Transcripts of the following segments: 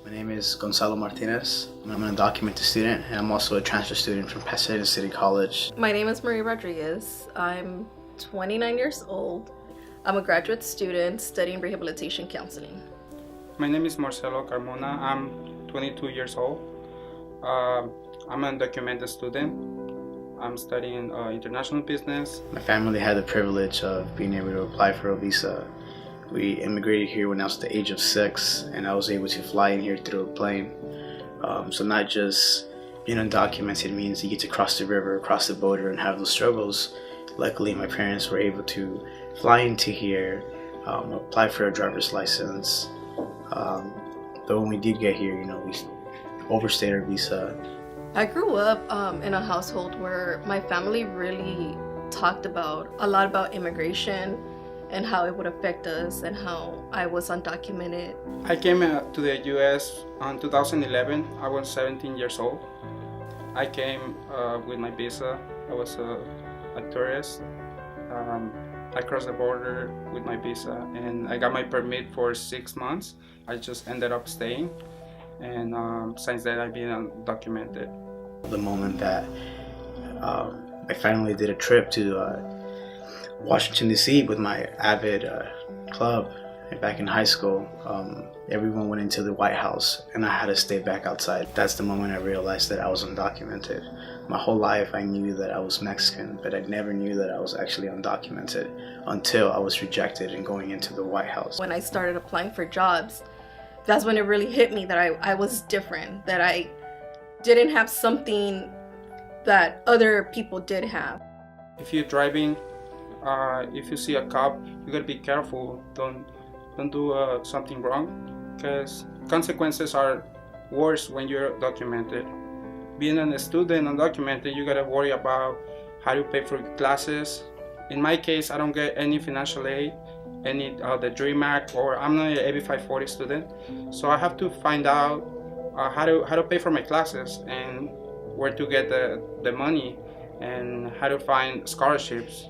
My name is Gonzalo Martinez. I'm an undocumented student, and I'm also a transfer student from Pasadena City College. My name is Marie Rodriguez. I'm 29 years old. I'm a graduate student studying rehabilitation counseling. My name is Marcelo Carmona. I'm 22 years old. I'm an undocumented student. I'm studying international business. My family had the privilege of being able to apply for a visa. We immigrated here when I was at the age of 6, and I was able to fly in here through a plane. So not just being undocumented means you get to cross the river, cross the border, and have those struggles. Luckily, my parents were able to fly into here, apply for a driver's license. But when we did get here, we overstayed our visa. I grew up in a household where my family really talked a lot about immigration and how it would affect us and how I was undocumented. I came to the US in 2011. I was 17 years old. I came with my visa. I was a tourist. I crossed the border with my visa and I got my permit for 6 months. I just ended up staying, and since then I've been undocumented. The moment that I finally did a trip to Washington D.C. with my Avid club back in high school, everyone went into the White House and I had to stay back outside. That's the moment I realized that I was undocumented. My whole life I knew that I was Mexican, but I never knew that I was actually undocumented until I was rejected and going into the White House. When I started applying for jobs, that's when it really hit me that I was different, that I didn't have something that other people did have. If you're driving, if you see a cop, you gotta be careful. Don't do something wrong, because consequences are worse when you're documented. Being a student undocumented, you gotta worry about how to pay for classes. In my case, I don't get any financial aid, the DREAM Act, or I'm not an AB 540 student, so I have to find out how to pay for my classes and where to get the money and how to find scholarships.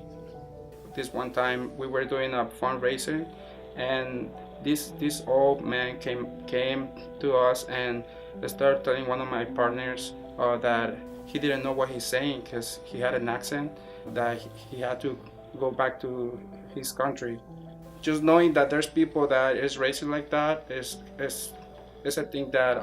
This one time we were doing a fundraiser, and this old man came to us and they started telling one of my partners that he didn't know what he's saying because he had an accent, that he had to go back to his country. Just knowing that there's people that is racist like that is a thing that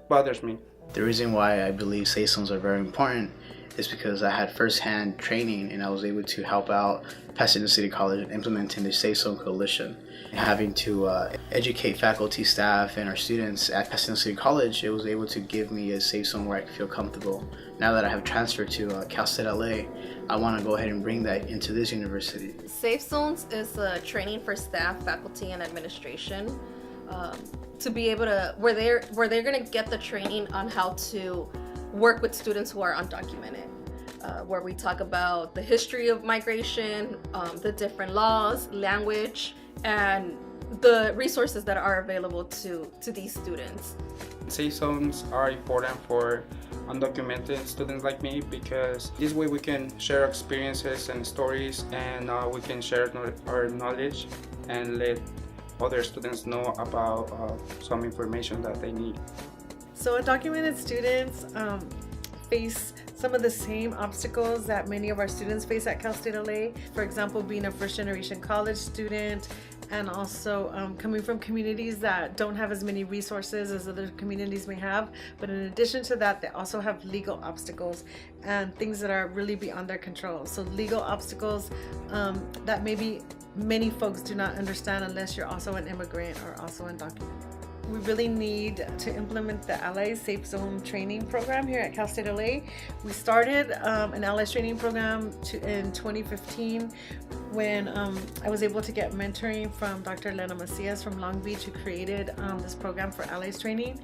bothers me. The reason why I believe safe zones are very important is because I had first-hand training and I was able to help out Pasadena City College in implementing the Safe Zone Coalition. Having to educate faculty, staff, and our students at Pasadena City College, it was able to give me a safe zone where I could feel comfortable. Now that I have transferred to Cal State LA, I want to go ahead and bring that into this university. Safe Zones is a training for staff, faculty, and administration to be able to, where they're going to get the training on how to work with students who are undocumented, where we talk about the history of migration, the different laws, language, and the resources that are available to these students. Safe zones are important for undocumented students like me because this way we can share experiences and stories, and we can share our knowledge and let other students know about some information that they need. So undocumented students face some of the same obstacles that many of our students face at Cal State LA. For example, being a first generation college student and also coming from communities that don't have as many resources as other communities may have. But in addition to that, they also have legal obstacles and things that are really beyond their control. So legal obstacles that maybe many folks do not understand unless you're also an immigrant or also undocumented. We really need to implement the Allies Safe Zone training program here at Cal State LA. We started an Allies training program in 2015 when I was able to get mentoring from Dr. Elena Macias from Long Beach, who created this program for Allies training.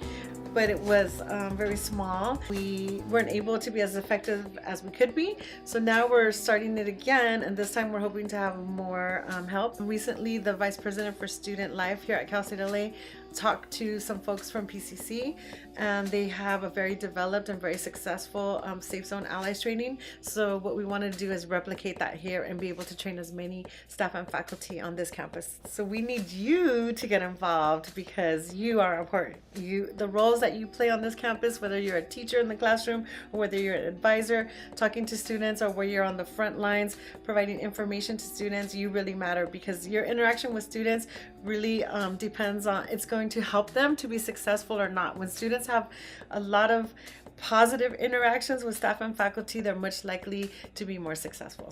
But it was very small. We weren't able to be as effective as we could be. So now we're starting it again, and this time we're hoping to have more help. Recently, the Vice President for Student Life here at Cal State LA talked to some folks from PCC, and they have a very developed and very successful Safe Zone Allies training. So what we want to do is replicate that here and be able to train as many many staff and faculty on this campus. So we need you to get involved because you are important. The roles that you play on this campus, whether you're a teacher in the classroom or whether you're an advisor talking to students or where you're on the front lines providing information to students, you really matter because your interaction with students really depends on, it's going to help them to be successful or not. When students have a lot of positive interactions with staff and faculty, they're much likely to be more successful.